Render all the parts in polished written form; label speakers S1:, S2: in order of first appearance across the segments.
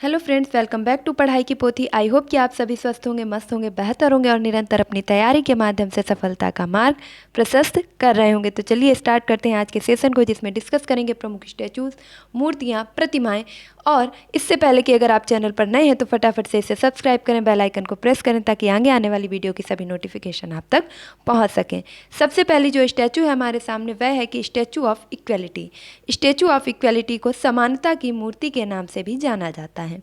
S1: Hello friends, welcome back to पढ़ाई की पोथी। आई होप कि आप सभी स्वस्थ होंगे, मस्त होंगे, बेहतर होंगे और निरंतर अपनी तैयारी के माध्यम से सफलता का मार्ग प्रशस्त कर रहे होंगे। तो चलिए स्टार्ट करते हैं आज के सेशन को, जिसमें डिस्कस करेंगे प्रमुख स्टैचूज, मूर्तियाँ, प्रतिमाएं। और इससे पहले कि अगर आप चैनल पर नए हैं तो फटाफट से इसे सब्सक्राइब करें, बेल आइकन को प्रेस करें ताकि आगे आने वाली वीडियो की सभी नोटिफिकेशन आप तक पहुँच सकें। सबसे पहली जो स्टैचू है हमारे सामने वह है कि statue of equality. Statue of equality को समानता की मूर्ति के नाम से भी जाना जाता है।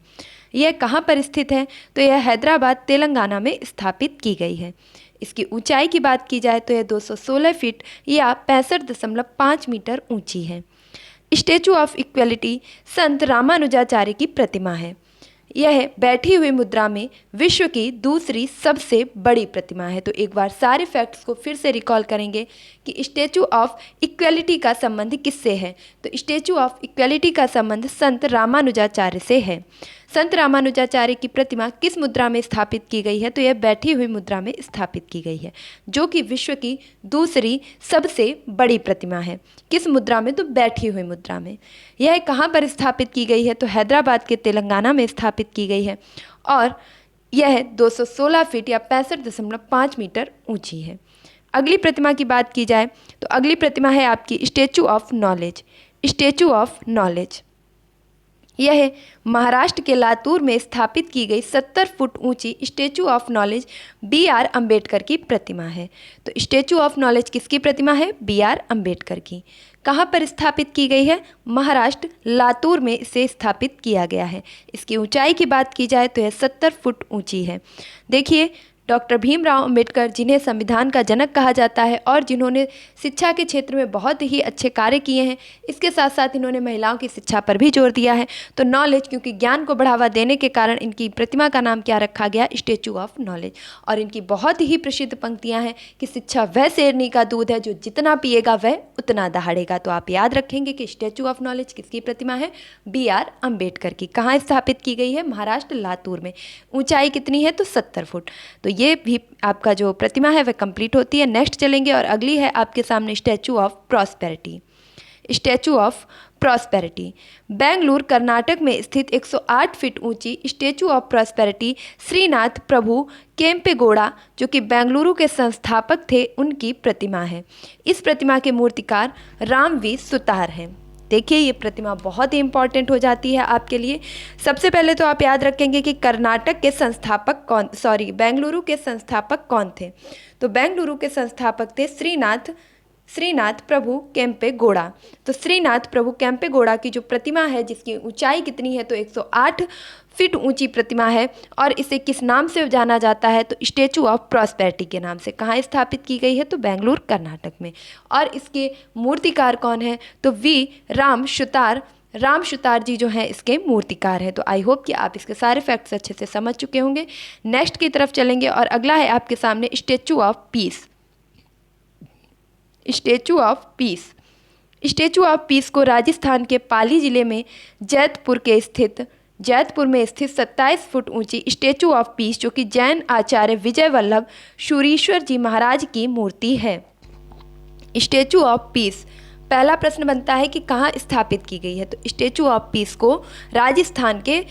S1: यह कहाँ पर स्थित है? तो यह हैदराबाद तेलंगाना में स्थापित की गई है। इसकी ऊंचाई की बात की जाए तो यह 216 फीट या 65.5 मीटर ऊंची है। स्टैचू ऑफ इक्वलिटी संत रामानुजाचार्य की प्रतिमा है। यह बैठी हुई मुद्रा में विश्व की दूसरी सबसे बड़ी प्रतिमा है। तो एक बार सारे फैक्ट्स को फिर से रिकॉल करेंगे कि स्टैचू ऑफ इक्वलिटी का संबंध किससे है। तो स्टैचू ऑफ इक्वलिटी का संबंध संत रामानुजाचार्य से है। संत रामानुजाचार्य की प्रतिमा किस मुद्रा में स्थापित की गई है? तो यह बैठी हुई मुद्रा में स्थापित की गई है, जो कि विश्व की दूसरी सबसे बड़ी प्रतिमा है। किस मुद्रा में? तो बैठी हुई मुद्रा में। यह कहाँ पर स्थापित की गई है? तो हैदराबाद के तेलंगाना में स्थापित की गई है और यह 216 फीट या 65.5 मीटर ऊंची है। अगली प्रतिमा की बात की जाए तो अगली प्रतिमा है आपकी statue of knowledge. Statue of knowledge यह महाराष्ट्र के लातूर में स्थापित की गई 70 फुट ऊंची statue of knowledge B R. Ambedkar की प्रतिमा है। तो स्टैचू ऑफ नॉलेज किसकी प्रतिमा है? बी.आर. अंबेडकर की। कहाँ पर स्थापित की गई है? महाराष्ट्र लातूर में इसे स्थापित किया गया है। इसकी ऊंचाई की बात की जाए तो यह 70 फुट ऊंची है। देखिए, डॉक्टर भीमराव अंबेडकर, जिन्हें संविधान का जनक कहा जाता है और जिन्होंने शिक्षा के क्षेत्र में बहुत ही अच्छे कार्य किए हैं, इसके साथ साथ इन्होंने महिलाओं की शिक्षा पर भी जोर दिया है। तो नॉलेज, क्योंकि ज्ञान को बढ़ावा देने के कारण इनकी प्रतिमा का नाम क्या रखा गया? Statue of knowledge. और इनकी बहुत ही प्रसिद्ध पंक्तियां हैं कि शिक्षा वह शेरनी का दूध है जो जितना पिएगा वह उतना दहाड़ेगा। तो आप याद रखेंगे कि स्टैचू ऑफ नॉलेज किसकी प्रतिमा है? बी.आर. अंबेडकर की। कहाँ स्थापित की गई है? महाराष्ट्र लातूर में। ऊंचाई कितनी है? तो 70 फुट। तो ये भी आपका जो प्रतिमा है वह कंप्लीट होती है। नेक्स्ट चलेंगे और अगली है आपके सामने statue of prosperity. Statue of prosperity Bengaluru Karnataka में स्थित 108 फीट ऊंची स्टैचू ऑफ प्रॉस्पेरिटी श्रीनाथ प्रभु केम्पेगौड़ा, जो कि बेंगलुरु के संस्थापक थे, उनकी प्रतिमा है। इस प्रतिमा के मूर्तिकार राम वी सुतार हैं। देखिए, ये प्रतिमा बहुत ही इंपॉर्टेंट हो जाती है आपके लिए। सबसे पहले तो आप याद रखेंगे कि कर्नाटक के संस्थापक बेंगलुरु के संस्थापक कौन थे? तो बेंगलुरु के संस्थापक थे श्रीनाथ प्रभु केम्पेगौड़ा। तो श्रीनाथ प्रभु केम्पेगौड़ा की जो प्रतिमा है, जिसकी ऊंचाई कितनी है? तो 108 फीट ऊंची प्रतिमा है और इसे किस नाम से जाना जाता है? तो स्टैचू ऑफ प्रॉस्पेरिटी के नाम से। कहाँ स्थापित की गई है? तो बेंगलुरु कर्नाटक में। और इसके मूर्तिकार कौन है? तो राम सुतार जी जो हैं इसके मूर्तिकार हैं। तो आई होप कि आप इसके सारे फैक्ट्स अच्छे से समझ चुके होंगे। नेक्स्ट की तरफ चलेंगे और अगला है आपके सामने statue of peace. Statue of peace. Statue of peace को राजस्थान के पाली जिले में जैतपुर में स्थित 27 फुट ऊंची स्टैचू ऑफ पीस, जो कि जैन आचार्य विजय वल्लभ शुरीश्वर जी महाराज की मूर्ति है। स्टैचू ऑफ पीस, पहला प्रश्न बनता है कि कहाँ स्थापित की गई है? तो स्टैचू ऑफ पीस को राजस्थान के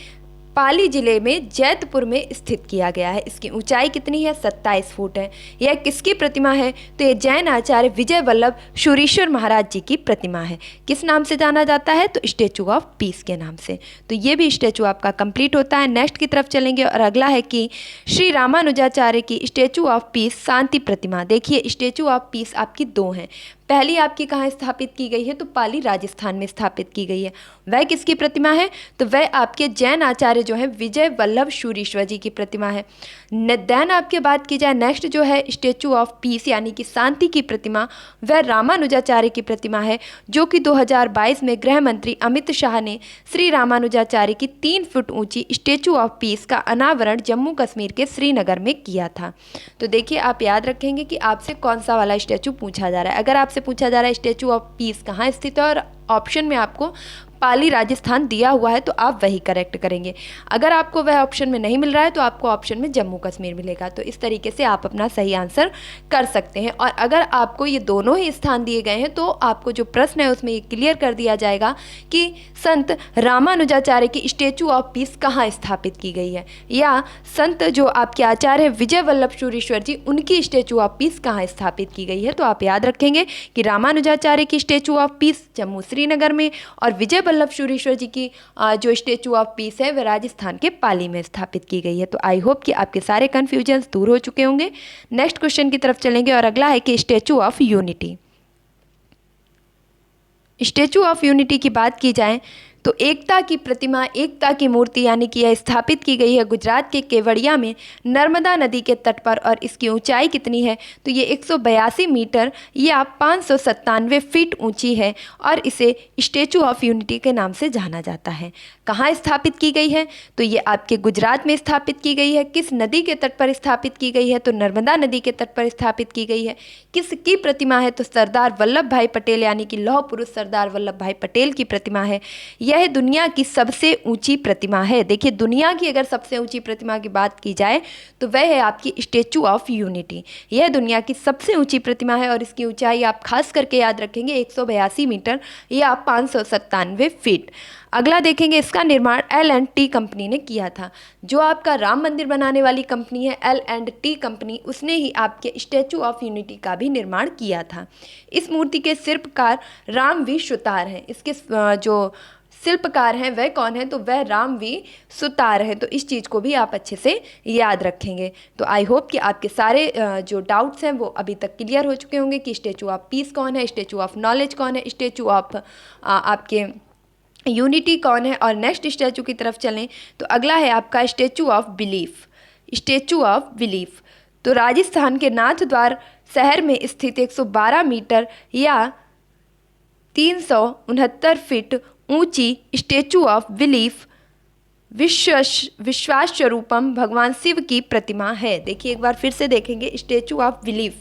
S1: पाली जिले में जैतपुर में स्थित किया गया है। इसकी ऊंचाई कितनी है? 27 फुट है। यह किसकी प्रतिमा है? तो यह जैन आचार्य विजय वल्लभ शुरीश्वर महाराज जी की प्रतिमा है। किस नाम से जाना जाता है? तो स्टैचू ऑफ पीस के नाम से। तो ये भी स्टैचू आपका कंप्लीट होता है। नेक्स्ट की तरफ चलेंगे और अगला है कि श्री रामानुजाचार्य की स्टैचू ऑफ पीस शांति प्रतिमा। देखिए, स्टैचू ऑफ पीस आपकी दो हैं। पहली आपकी कहाँ स्थापित की गई है? तो पाली राजस्थान में स्थापित की गई है। वह किसकी प्रतिमा है? तो वह आपके जैन आचार्य जो है विजय वल्लभ शुरीश्वर जी की प्रतिमा है। देन आपके बात की जाए नेक्स्ट जो है स्टैचू ऑफ पीस यानी कि शांति की प्रतिमा, वह रामानुजाचार्य की प्रतिमा है, जो कि 2022 में गृह मंत्री अमित शाह ने श्री रामानुजाचार्य की 3 फुट ऊंची स्टैचू ऑफ पीस का अनावरण जम्मू कश्मीर के श्रीनगर में किया था। तो देखिए, आप याद रखेंगे कि आपसे कौन सा वाला स्टैचू पूछा जा रहा है। अगर आपसे पूछा जा रहा है स्टैचू ऑफ पीस कहाँ स्थित है और ऑप्शन में आपको पाली राजस्थान दिया हुआ है तो आप वही करेक्ट करेंगे। अगर आपको वह ऑप्शन में नहीं मिल रहा है तो आपको ऑप्शन में जम्मू कश्मीर मिलेगा। तो इस तरीके से आप अपना सही आंसर कर सकते हैं। और अगर आपको ये दोनों ही स्थान दिए गए हैं तो आपको जो प्रश्न है उसमें ये क्लियर कर दिया जाएगा कि संत रामानुजाचार्य की स्टैचू ऑफ पीस कहाँ स्थापित की गई है, या संत जो आपके आचार्य हैं विजय वल्लभ सूरीश्वर जी, उनकी स्टैचू ऑफ पीस कहाँ स्थापित की गई है। तो आप याद रखेंगे कि रामानुजाचार्य की statue of peace Jammu Srinagar में, और विजय वल्लभ सूरीश्वर जी की जो स्टैचू ऑफ पीस है वह राजस्थान के पाली में स्थापित की गई है। तो आई होप कि आपके सारे कन्फ्यूजन्स दूर हो चुके होंगे। नेक्स्ट क्वेश्चन की तरफ चलेंगे और अगला है कि statue of unity. Statue of unity की बात की जाए तो एकता की प्रतिमा, एकता की मूर्ति यानी कि यह स्थापित की गई है गुजरात के केवड़िया में नर्मदा नदी के तट पर, और इसकी ऊंचाई कितनी है तो ये 182 मीटर या 597 फीट ऊंची है, और इसे स्टैचू ऑफ यूनिटी के नाम से जाना जाता है। कहाँ स्थापित की गई है तो ये आपके गुजरात में स्थापित की गई है। किस नदी के तट पर स्थापित की गई है तो नर्मदा नदी के तट पर स्थापित की गई है। किसकी प्रतिमा है तो सरदार वल्लभ भाई पटेल यानी कि लौह पुरुष सरदार वल्लभ भाई पटेल की प्रतिमा है। यह दुनिया की सबसे ऊंची प्रतिमा है। देखिए, दुनिया की अगर सबसे ऊंची प्रतिमा की बात की जाए तो वह है आपकी स्टैचू ऑफ यूनिटी। यह दुनिया की सबसे ऊंची प्रतिमा है और इसकी ऊंचाई आप खास करके याद रखेंगे 182 मीटर या 597 फीट। अगला देखेंगे, इसका निर्माण L&T कंपनी ने किया था। जो आपका राम मंदिर बनाने वाली कंपनी है L&T कंपनी, उसने ही आपके स्टैचू ऑफ यूनिटी का भी निर्माण किया था। इस मूर्ति के शिल्पकार राम वी सुतार हैं। इसके जो शिल्पकार हैं वह कौन है तो वह राम वी सुतार है। तो इस चीज़ को भी आप अच्छे से याद रखेंगे। तो आई होप कि आपके सारे जो डाउट्स हैं वो अभी तक क्लियर हो चुके होंगे कि स्टैचू ऑफ पीस कौन है, स्टैचू ऑफ नॉलेज कौन है, स्टैचू ऑफ आपके यूनिटी कौन है। और नेक्स्ट स्टैचू की तरफ चलें तो अगला है आपका statue of belief. Statue of belief तो राजस्थान के नाथद्वार शहर में स्थित 112 मीटर या 369 फीट ऊंची स्टैचू ऑफ बिलीफ विश्वास स्वरूपम भगवान शिव की प्रतिमा है। देखिए, एक बार फिर से देखेंगे, statue of belief,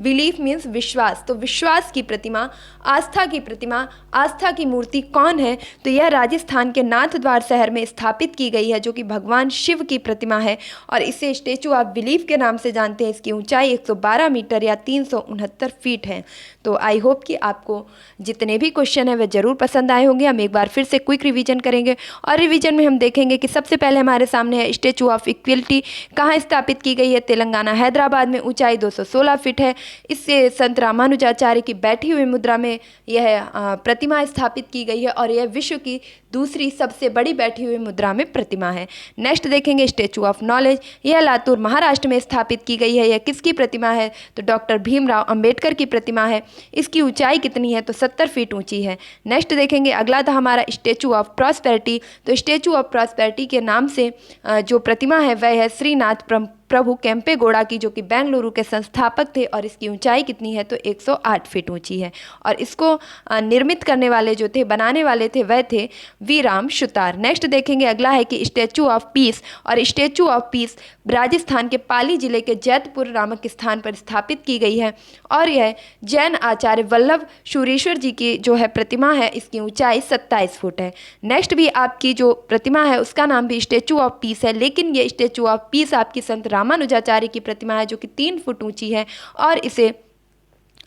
S1: belief means विश्वास, तो विश्वास की प्रतिमा, आस्था की प्रतिमा, आस्था की मूर्ति कौन है तो यह राजस्थान के नाथद्वार शहर में स्थापित की गई है, जो कि भगवान शिव की प्रतिमा है और इसे स्टैचू ऑफ बिलीफ के नाम से जानते हैं। इसकी ऊंचाई 112 मीटर या 369 फीट है। तो आई होप कि आपको जितने भी क्वेश्चन हैं वे जरूर पसंद आए होंगे। हम एक बार फिर से क्विक रिवीजन करेंगे और रिवीजन में हम देखेंगे कि सबसे पहले हमारे सामने है स्टैचू ऑफ इक्वलिटी। कहाँ स्थापित की गई है? तेलंगाना हैदराबाद में। ऊंचाई 216 फीट है। इससे संत रामानुजाचार्य की बैठी हुई मुद्रा में यह प्रतिमा स्थापित की गई है और यह विश्व की दूसरी सबसे बड़ी बैठी हुई मुद्रा में प्रतिमा है। नेक्स्ट देखेंगे स्टैचू ऑफ नॉलेज। यह लातूर महाराष्ट्र में स्थापित की गई है। यह किसकी प्रतिमा है तो डॉक्टर भीमराव अंबेडकर की प्रतिमा है। इसकी ऊंचाई कितनी है तो 70 फीट ऊंची है। नेक्स्ट देखेंगे, अगला था हमारा स्टैचू ऑफ प्रॉस्पेरिटी। तो स्टैचू ऑफ प्रॉस्पेरिटी के नाम से जो प्रतिमा है वह है श्रीनाथ प्रभु केम्पेगौड़ा की, जो कि बेंगलुरु के संस्थापक थे और इसकी ऊंचाई कितनी है तो 108 फीट ऊंची है। और इसको निर्मित करने वाले जो थे, बनाने वाले थे, वह थे वी राम सुतार। नेक्स्ट देखेंगे, अगला है कि स्टैचू ऑफ पीस। और स्टैचू ऑफ पीस राजस्थान के पाली जिले के जैतपुर नामक स्थान पर स्थापित की गई है और यह जैन आचार्य वल्लभ सूरीश्वर जी की जो है प्रतिमा है। इसकी ऊंचाई 27 फुट है। नेक्स्ट भी आपकी जो प्रतिमा है उसका नाम भी स्टैचू ऑफ पीस है, लेकिन ये स्टैचू ऑफ पीस आपकी संत रामानुजाचार्य की प्रतिमा है जो कि 3 फुट ऊंची है और इसे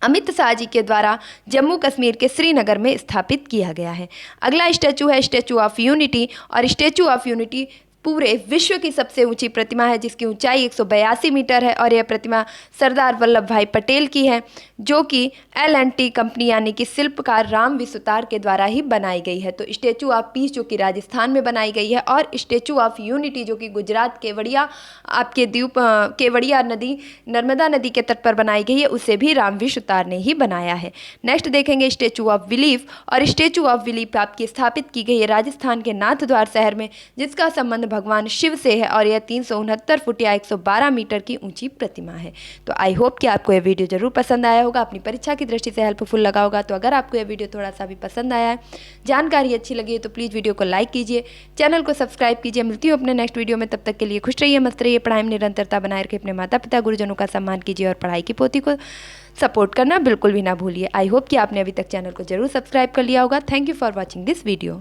S1: अमित शाह जी के द्वारा जम्मू कश्मीर के श्रीनगर में स्थापित किया गया है। अगला स्टैचू है स्टैचू ऑफ यूनिटी। और स्टैचू ऑफ यूनिटी पूरे विश्व की सबसे ऊंची प्रतिमा है जिसकी ऊंचाई 182 मीटर है और यह प्रतिमा सरदार वल्लभ भाई पटेल की है, जो कि L&T कंपनी यानी कि शिल्पकार राम वी सुतार के द्वारा ही बनाई गई है। तो स्टैचू ऑफ पीस जो कि राजस्थान में बनाई गई है और स्टैचू ऑफ यूनिटी जो कि गुजरात केवड़िया आपके द्वीप केवड़िया नदी नर्मदा नदी के तट पर बनाई गई है, उसे भी राम वी सुतार ने ही बनाया है। नेक्स्ट देखेंगे स्टैचू ऑफ बिलीफ। और स्टैचू ऑफ बिलीफ आपकी स्थापित की गई है राजस्थान के नाथद्वार शहर में, जिसका संबंध भगवान शिव से है और यह 369 फुट या 112 मीटर की ऊंची प्रतिमा है। तो आई होप कि आपको यह वीडियो जरूर पसंद आया होगा, अपनी परीक्षा की दृष्टि से हेल्पफुल लगा होगा। तो अगर आपको यह वीडियो थोड़ा सा भी पसंद आया है, जानकारी अच्छी लगी है, तो प्लीज़ वीडियो को लाइक कीजिए, चैनल को सब्सक्राइब कीजिए। मिलती हूँ अपने नेक्स्ट वीडियो में, तब तक के लिए खुश रहिए, मस्त रहिए, पढ़ाई में निरंतरता बनाए रखिए, अपने माता पिता गुरुजनों का सम्मान कीजिए और पढ़ाई की पोथी को सपोर्ट करना बिल्कुल भी ना भूलिए। आई होप कि आपने अभी तक चैनल को जरूर सब्सक्राइब कर लिया होगा। Thank you for watching this video.